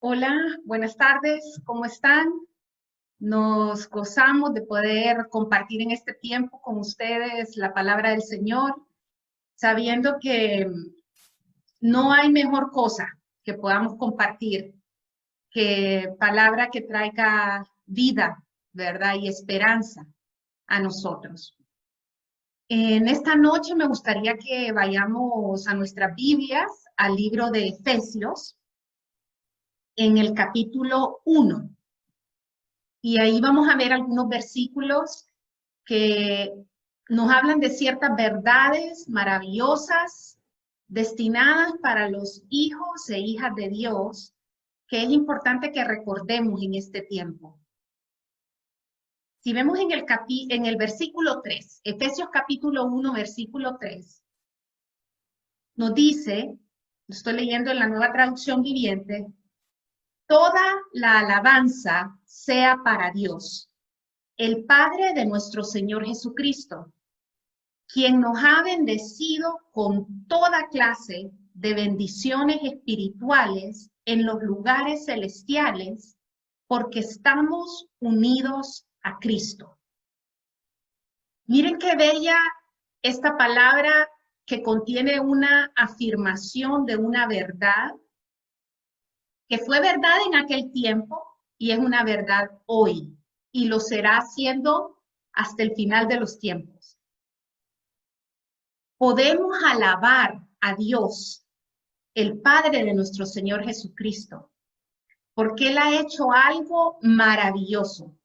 Hola, buenas tardes, ¿cómo están? Nos gozamos de poder compartir en este tiempo con ustedes la palabra del Señor, sabiendo que no hay mejor cosa que podamos compartir que palabra que traiga vida, ¿verdad? Y esperanza a nosotros. En esta noche me gustaría que vayamos a nuestras Biblias, al libro de Efesios, en el capítulo 1. Y ahí vamos a ver algunos versículos que nos hablan de ciertas verdades maravillosas destinadas para los hijos e hijas de Dios, que es importante que recordemos en este tiempo. Si vemos en el versículo 3, Efesios capítulo 1, versículo 3, nos dice, estoy leyendo en la Nueva Traducción Viviente, toda la alabanza sea para Dios, el Padre de nuestro Señor Jesucristo, quien nos ha bendecido con toda clase de bendiciones espirituales en los lugares celestiales, porque estamos unidos a Cristo. Miren qué bella esta palabra que contiene una afirmación de una verdad, que fue verdad en aquel tiempo y es una verdad hoy, y lo será siendo hasta el final de los tiempos. Podemos alabar a Dios, el Padre de nuestro Señor Jesucristo, porque Él ha hecho algo maravilloso.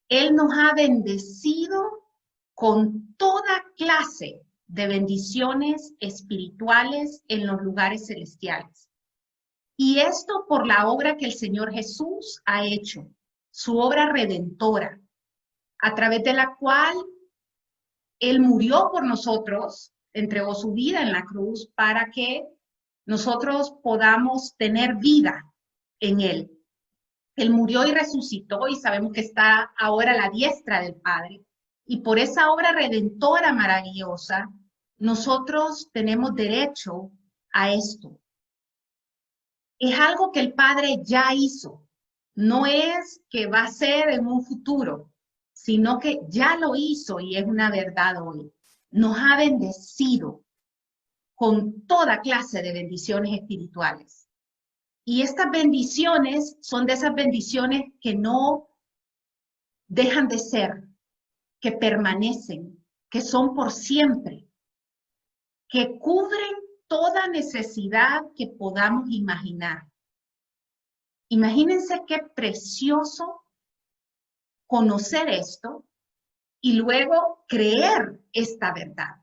Él nos ha bendecido con toda clase de bendiciones espirituales en los lugares celestiales. Y esto por la obra que el Señor Jesús ha hecho, su obra redentora, a través de la cual Él murió por nosotros, entregó su vida en la cruz para que nosotros podamos tener vida en Él. Él murió y resucitó y sabemos que está ahora a la diestra del Padre. Y por esa obra redentora maravillosa, nosotros tenemos derecho a esto. Es algo que el Padre ya hizo. No es que va a ser en un futuro, sino que ya lo hizo y es una verdad hoy. Nos ha bendecido con toda clase de bendiciones espirituales. Y estas bendiciones son de esas bendiciones que no dejan de ser, que permanecen, que son por siempre, que cubren toda necesidad que podamos imaginar. Imagínense qué precioso conocer esto y luego creer esta verdad.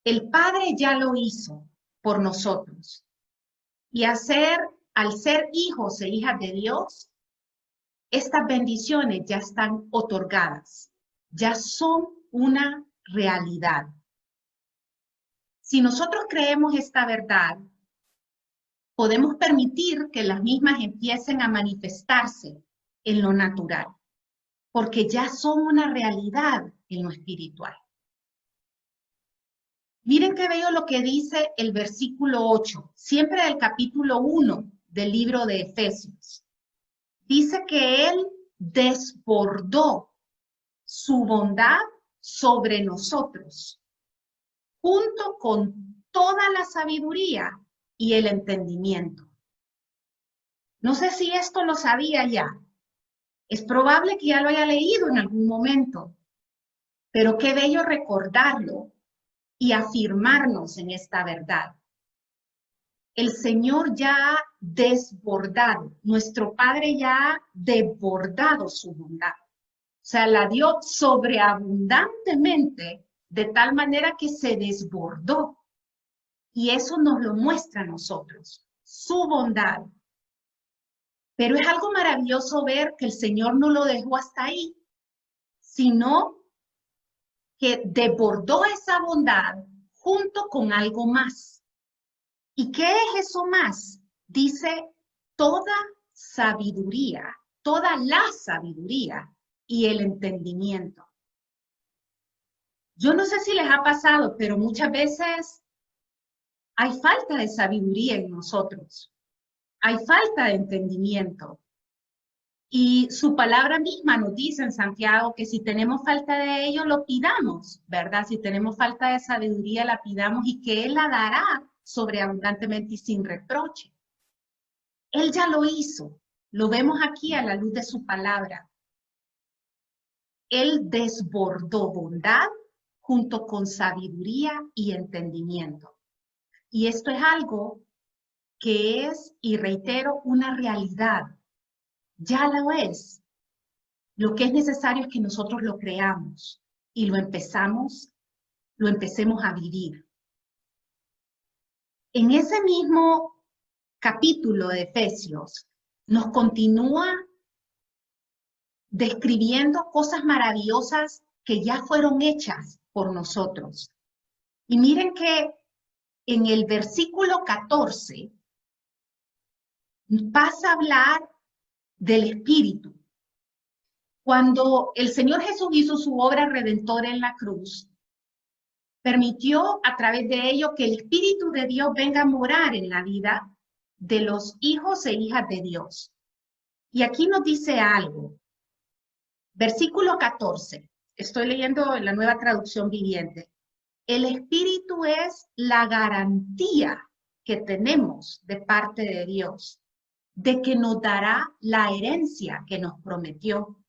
El Padre ya lo hizo por nosotros. Y al ser hijos e hijas de Dios, estas bendiciones ya están otorgadas, ya son una realidad. Si nosotros creemos esta verdad, podemos permitir que las mismas empiecen a manifestarse en lo natural, porque ya son una realidad en lo espiritual. Miren qué bello lo que dice el versículo 8, siempre del capítulo 1 del libro de Efesios. Dice que Él desbordó su bondad sobre nosotros, junto con toda la sabiduría y el entendimiento. No sé si esto lo sabía ya. Es probable que ya lo haya leído en algún momento, pero qué bello recordarlo y afirmarnos en esta verdad. El Señor ya ha desbordado, nuestro Padre ya ha desbordado su bondad. O sea, la dio sobreabundantemente, de tal manera que se desbordó. Y eso nos lo muestra a nosotros, su bondad. Pero es algo maravilloso ver que el Señor no lo dejó hasta ahí, sino que desbordó esa bondad junto con algo más. ¿Y qué es eso más? Dice toda sabiduría, toda la sabiduría y el entendimiento. Yo no sé si les ha pasado, pero muchas veces hay falta de sabiduría en nosotros. hay falta de entendimiento. Y su palabra misma nos dice en Santiago que si tenemos falta de ello, lo pidamos, ¿verdad? Si tenemos falta de sabiduría, la pidamos y que Él la dará sobreabundantemente y sin reproche. Él ya lo hizo. Lo vemos aquí a la luz de su palabra. Él desbordó bondad junto con sabiduría y entendimiento. Y esto es algo que es, y reitero, una realidad. Ya lo es. Lo que es necesario es que nosotros lo creamos y lo empecemos a vivir. En ese mismo capítulo de Efesios nos continúa describiendo cosas maravillosas que ya fueron hechas por nosotros. Y miren que en el versículo 14 pasa a hablar del Espíritu. Cuando el Señor Jesús hizo su obra redentora en la cruz, permitió a través de ello que el Espíritu de Dios venga a morar en la vida de los hijos e hijas de Dios. Y aquí nos dice algo. Versículo 14. Estoy leyendo en la Nueva Traducción Viviente. El Espíritu es la garantía que tenemos de parte de Dios, de que nos dará la herencia que nos prometió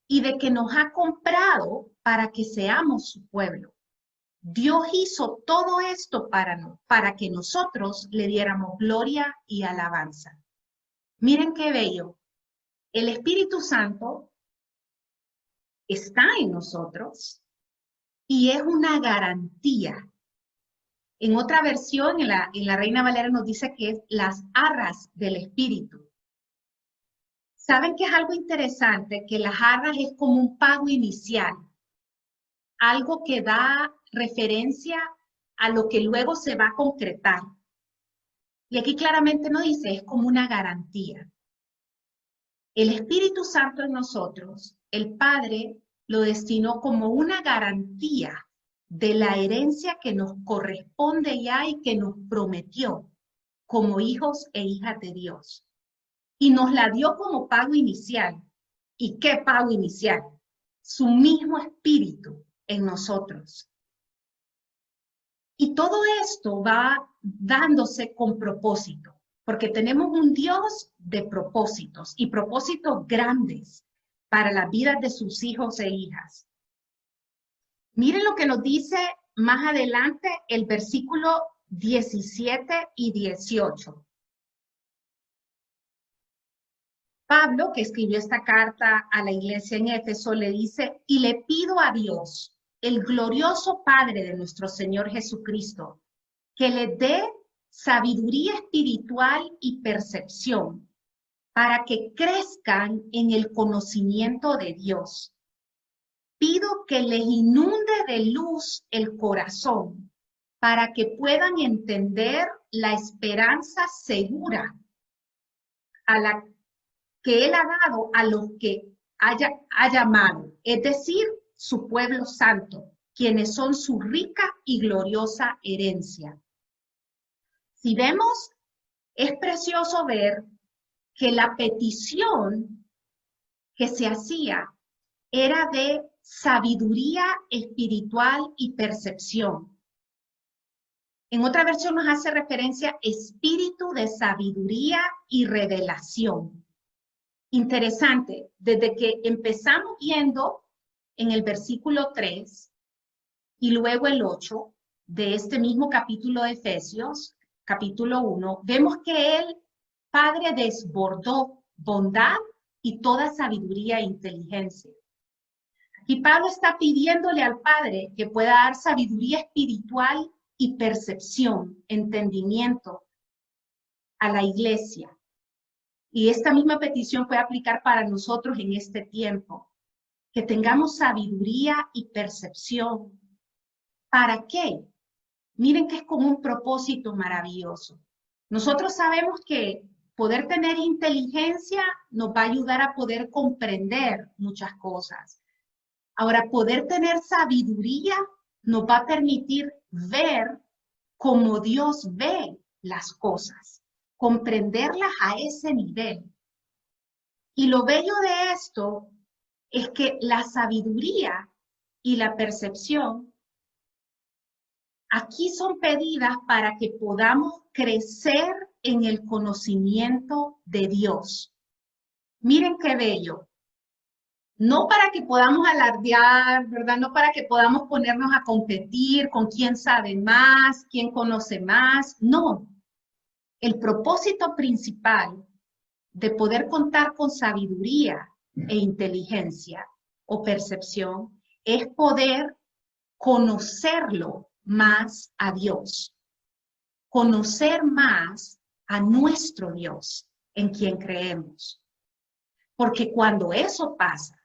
y de que nos ha comprado para que seamos su pueblo. Dios hizo todo esto para que nosotros le diéramos gloria y alabanza. Miren qué bello. El Espíritu Santo está en nosotros y es una garantía. En otra versión, en la Reina Valera nos dice que es las arras del Espíritu. ¿Saben qué es algo interesante? Que las arras es como un pago inicial, algo que da referencia a lo que luego se va a concretar. Y aquí claramente nos dice, es como una garantía. El Espíritu Santo en nosotros, el Padre lo destinó como una garantía de la herencia que nos corresponde ya y que nos prometió como hijos e hijas de Dios. Y nos la dio como pago inicial. ¿Y qué pago inicial? Su mismo Espíritu en nosotros. Y todo esto va dándose con propósito, porque tenemos un Dios de propósitos y propósitos grandes para las vidas de sus hijos e hijas. Miren lo que nos dice más adelante el versículo 17 y 18. Pablo, que escribió esta carta a la iglesia en Éfeso, le dice, y le pido a Dios, el glorioso Padre de nuestro Señor Jesucristo, que le dé sabiduría espiritual y percepción para que crezcan en el conocimiento de Dios. Pido que les inunde de luz el corazón para que puedan entender la esperanza segura a la que Él ha dado a los que ha llamado, es decir, su pueblo santo, quienes son su rica y gloriosa herencia. Si vemos, es precioso ver que la petición que se hacía era de sabiduría espiritual y percepción. En otra versión nos hace referencia a espíritu de sabiduría y revelación. Interesante, desde que empezamos viendo en el versículo 3 y luego el 8 de este mismo capítulo de Efesios, capítulo 1, vemos que el Padre desbordó bondad y toda sabiduría e inteligencia. Y Pablo está pidiéndole al Padre que pueda dar sabiduría espiritual y percepción, entendimiento a la iglesia. Y esta misma petición puede aplicar para nosotros en este tiempo. Que tengamos sabiduría y percepción. ¿Para qué? Miren que es como un propósito maravilloso. Nosotros sabemos que poder tener inteligencia nos va a ayudar a poder comprender muchas cosas. Ahora, poder tener sabiduría nos va a permitir ver cómo Dios ve las cosas, comprenderlas a ese nivel. Y lo bello de esto es que la sabiduría y la percepción aquí son pedidas para que podamos crecer en el conocimiento de Dios. Miren qué bello. No para que podamos alardear, ¿verdad? No para que podamos ponernos a competir con quién sabe más, quién conoce más. No. El propósito principal de poder contar con sabiduría e inteligencia o percepción es poder conocerlo más a Dios, conocer más a nuestro Dios en quien creemos. Porque cuando eso pasa,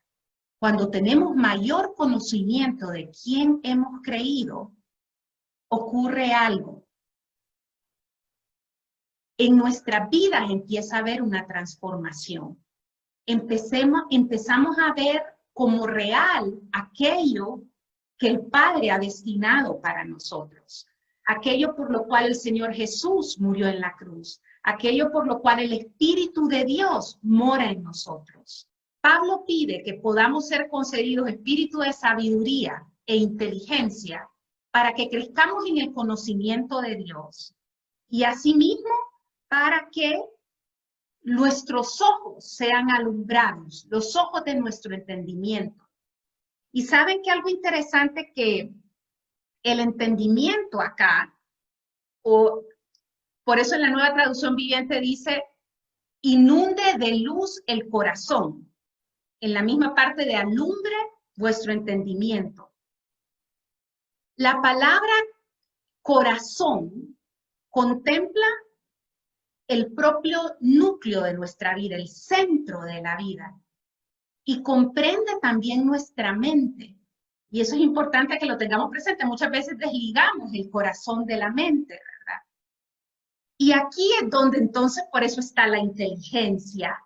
cuando tenemos mayor conocimiento de quién hemos creído, ocurre algo. En nuestra vida empieza a haber una transformación. Empezamos a ver como real aquello que el Padre ha destinado para nosotros. Aquello por lo cual el Señor Jesús murió en la cruz. Aquello por lo cual el Espíritu de Dios mora en nosotros. Pablo pide que podamos ser concedidos espíritu de sabiduría e inteligencia para que crezcamos en el conocimiento de Dios. Y asimismo, para que nuestros ojos sean alumbrados, los ojos de nuestro entendimiento. Y saben que algo interesante que el entendimiento acá, o por eso en la Nueva Traducción Viviente dice, inunde de luz el corazón. En la misma parte de alumbre vuestro entendimiento. La palabra corazón contempla el propio núcleo de nuestra vida, el centro de la vida, y comprende también nuestra mente. Y eso es importante que lo tengamos presente. Muchas veces desligamos el corazón de la mente, ¿verdad? Y aquí es donde entonces, por eso está la inteligencia,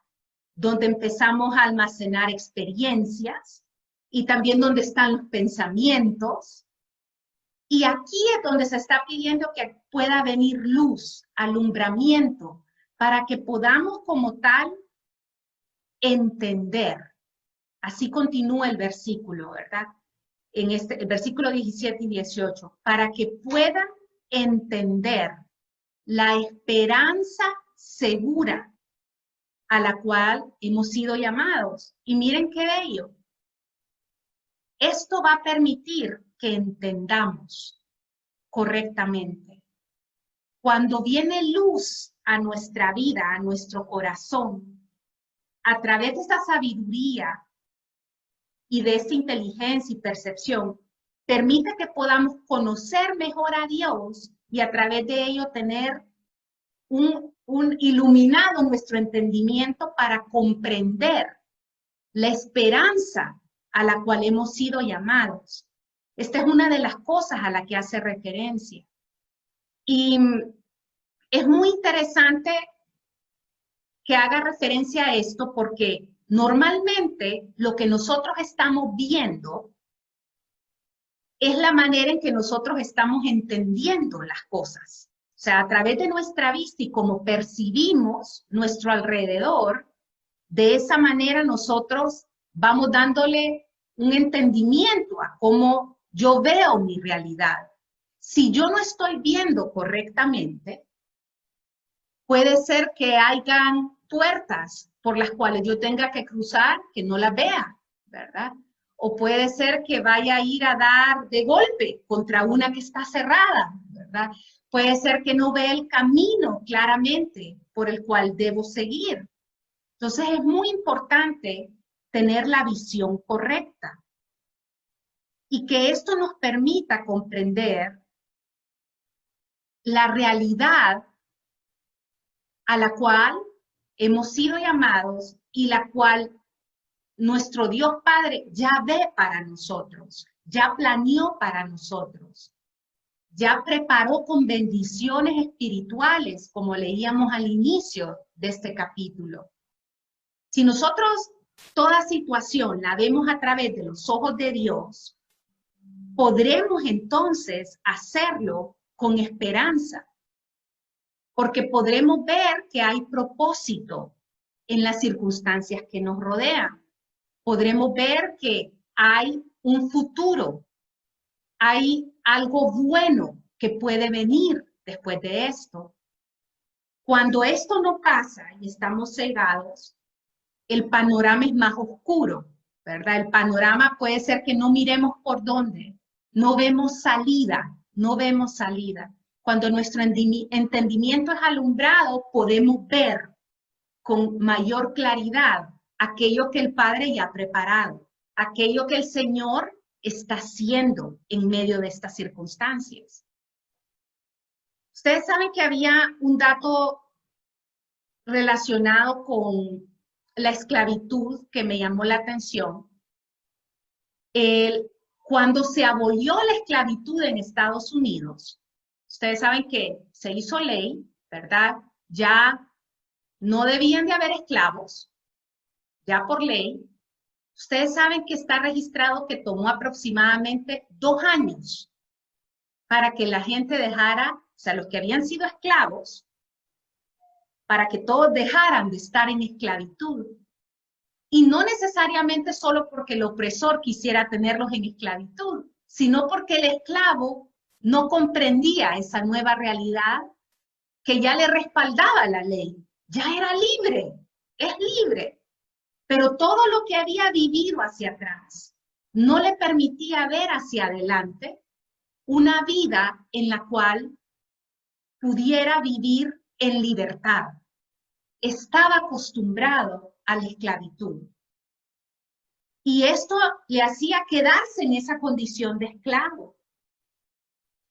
donde empezamos a almacenar experiencias, y también donde están los pensamientos. Y aquí es donde se está pidiendo que pueda venir luz, alumbramiento, para que podamos como tal entender. Así continúa el versículo, ¿verdad? En el versículo 17 y 18, para que puedan entender la esperanza segura a la cual hemos sido llamados. Y miren qué bello. Esto va a permitir que entendamos correctamente. Cuando viene luz a nuestra vida, a nuestro corazón, a través de esta sabiduría y de esta inteligencia y percepción, permite que podamos conocer mejor a Dios y a través de ello tener un iluminado nuestro entendimiento para comprender la esperanza a la cual hemos sido llamados. Esta es una de las cosas a la que hace referencia. Y es muy interesante que haga referencia a esto porque normalmente lo que nosotros estamos viendo es la manera en que nosotros estamos entendiendo las cosas. O sea, a través de nuestra vista y cómo percibimos nuestro alrededor, de esa manera nosotros vamos dándole un entendimiento a cómo yo veo mi realidad. Si yo no estoy viendo correctamente, puede ser que hayan puertas por las cuales yo tenga que cruzar que no las vea, ¿verdad? O puede ser que vaya a ir a dar de golpe contra una que está cerrada, ¿verdad? Puede ser que no vea el camino claramente por el cual debo seguir. Entonces es muy importante tener la visión correcta y que esto nos permita comprender la realidad a la cual hemos sido llamados y la cual nuestro Dios Padre ya ve para nosotros, ya planeó para nosotros, ya preparó con bendiciones espirituales, como leíamos al inicio de este capítulo. Si nosotros toda situación la vemos a través de los ojos de Dios, podremos entonces hacerlo con esperanza. porque podremos ver que hay propósito en las circunstancias que nos rodean. Podremos ver que hay un futuro, hay algo bueno que puede venir después de esto. Cuando esto no pasa y estamos cegados, el panorama es más oscuro, ¿verdad? El panorama puede ser que no miremos por dónde, no vemos salida, no vemos salida. Cuando nuestro entendimiento es alumbrado, podemos ver con mayor claridad aquello que el Padre ya ha preparado, aquello que el Señor está haciendo en medio de estas circunstancias. Ustedes saben que había un dato relacionado con la esclavitud que me llamó la atención. Cuando se abolió la esclavitud en Estados Unidos, ustedes saben que se hizo ley, ¿verdad? Ya no debían de haber esclavos, ya por ley. Ustedes saben que está registrado que tomó aproximadamente 2 años para que la gente dejara, o sea, los que habían sido esclavos, para que todos dejaran de estar en esclavitud. Y no necesariamente solo porque el opresor quisiera tenerlos en esclavitud, sino porque el esclavo no comprendía esa nueva realidad que ya le respaldaba la ley. Ya era libre, es libre. Pero todo lo que había vivido hacia atrás no le permitía ver hacia adelante una vida en la cual pudiera vivir en libertad. Estaba acostumbrado a la esclavitud. Y esto le hacía quedarse en esa condición de esclavo.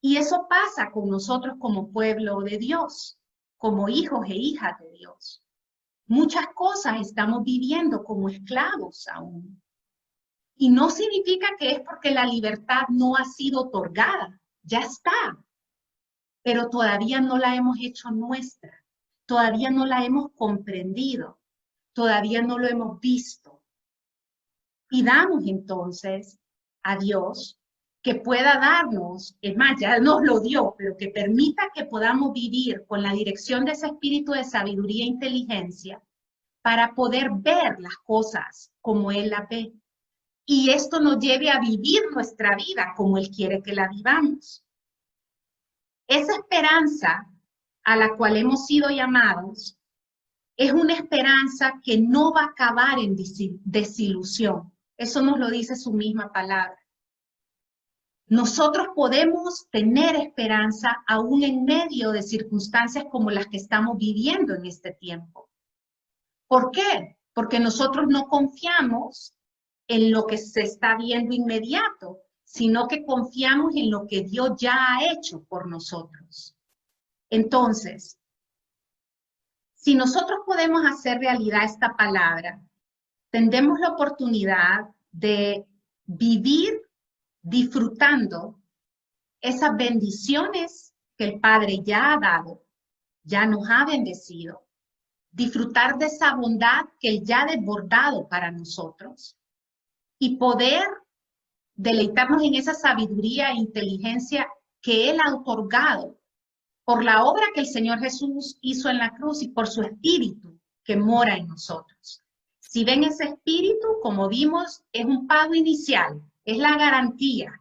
Y eso pasa con nosotros como pueblo de Dios, como hijos e hijas de Dios. Muchas cosas estamos viviendo como esclavos aún. Y no significa que es porque la libertad no ha sido otorgada, ya está. Pero todavía no la hemos hecho nuestra, todavía no la hemos comprendido, todavía no lo hemos visto. Pidamos entonces a Dios que pueda darnos, es más, ya nos lo dio, pero que permita que podamos vivir con la dirección de ese espíritu de sabiduría e inteligencia para poder ver las cosas como Él las ve. Y esto nos lleve a vivir nuestra vida como Él quiere que la vivamos. Esa esperanza a la cual hemos sido llamados es una esperanza que no va a acabar en desilusión. Eso nos lo dice su misma palabra. Nosotros podemos tener esperanza aún en medio de circunstancias como las que estamos viviendo en este tiempo. ¿Por qué? Porque nosotros no confiamos en lo que se está viendo inmediato, sino que confiamos en lo que Dios ya ha hecho por nosotros. Entonces, si nosotros podemos hacer realidad esta palabra, tendremos la oportunidad de vivir disfrutando esas bendiciones que el Padre ya ha dado, ya nos ha bendecido, disfrutar de esa bondad que Él ya ha desbordado para nosotros y poder deleitarnos en esa sabiduría e inteligencia que Él ha otorgado por la obra que el Señor Jesús hizo en la cruz y por su Espíritu que mora en nosotros. Si ven ese Espíritu, como vimos, es un pago inicial, es la garantía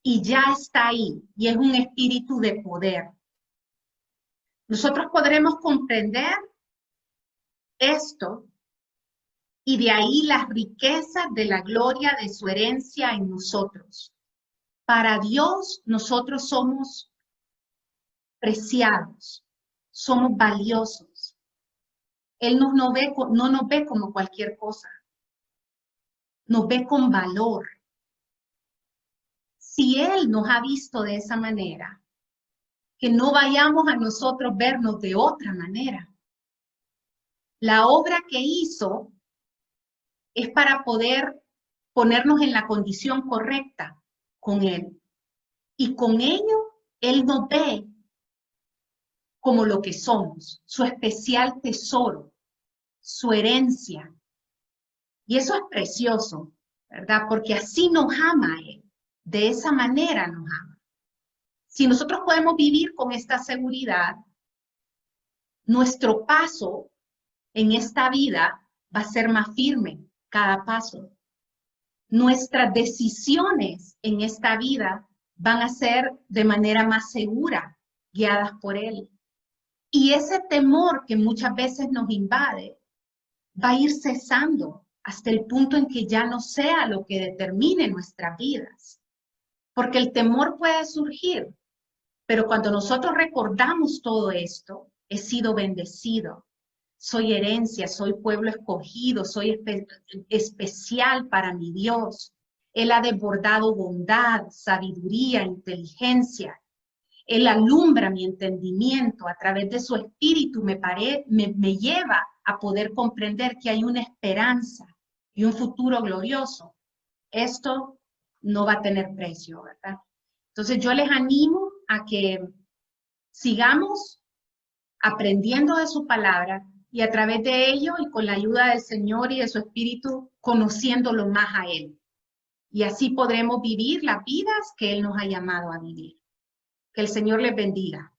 y ya está ahí y es un Espíritu de poder. Nosotros podremos comprender esto y de ahí las riquezas de la gloria de su herencia en nosotros. Para Dios, nosotros somos preciados, somos valiosos. Él no nos ve como cualquier cosa, nos ve con valor. Si Él nos ha visto de esa manera, que no vayamos a nosotros vernos de otra manera. La obra que hizo es para poder ponernos en la condición correcta con Él. Y con ello, Él nos ve como lo que somos, su especial tesoro, su herencia. Y eso es precioso, ¿verdad? Porque así nos ama Él, de esa manera nos ama. Si nosotros podemos vivir con esta seguridad, nuestro paso en esta vida va a ser más firme cada paso. Nuestras decisiones en esta vida van a ser de manera más segura, guiadas por Él. Y ese temor que muchas veces nos invade va a ir cesando hasta el punto en que ya no sea lo que determine nuestras vidas. Porque el temor puede surgir, pero cuando nosotros recordamos todo esto, he sido bendecido, soy herencia, soy pueblo escogido, soy especial para mi Dios. Él ha desbordado bondad, sabiduría, inteligencia. Él alumbra mi entendimiento, a través de su espíritu me lleva a poder comprender que hay una esperanza y un futuro glorioso. Esto no va a tener precio, ¿verdad? Entonces yo les animo a que sigamos aprendiendo de su palabra y a través de ello y con la ayuda del Señor y de su espíritu, conociéndolo más a Él. Y así podremos vivir las vidas que Él nos ha llamado a vivir. Que el Señor les bendiga.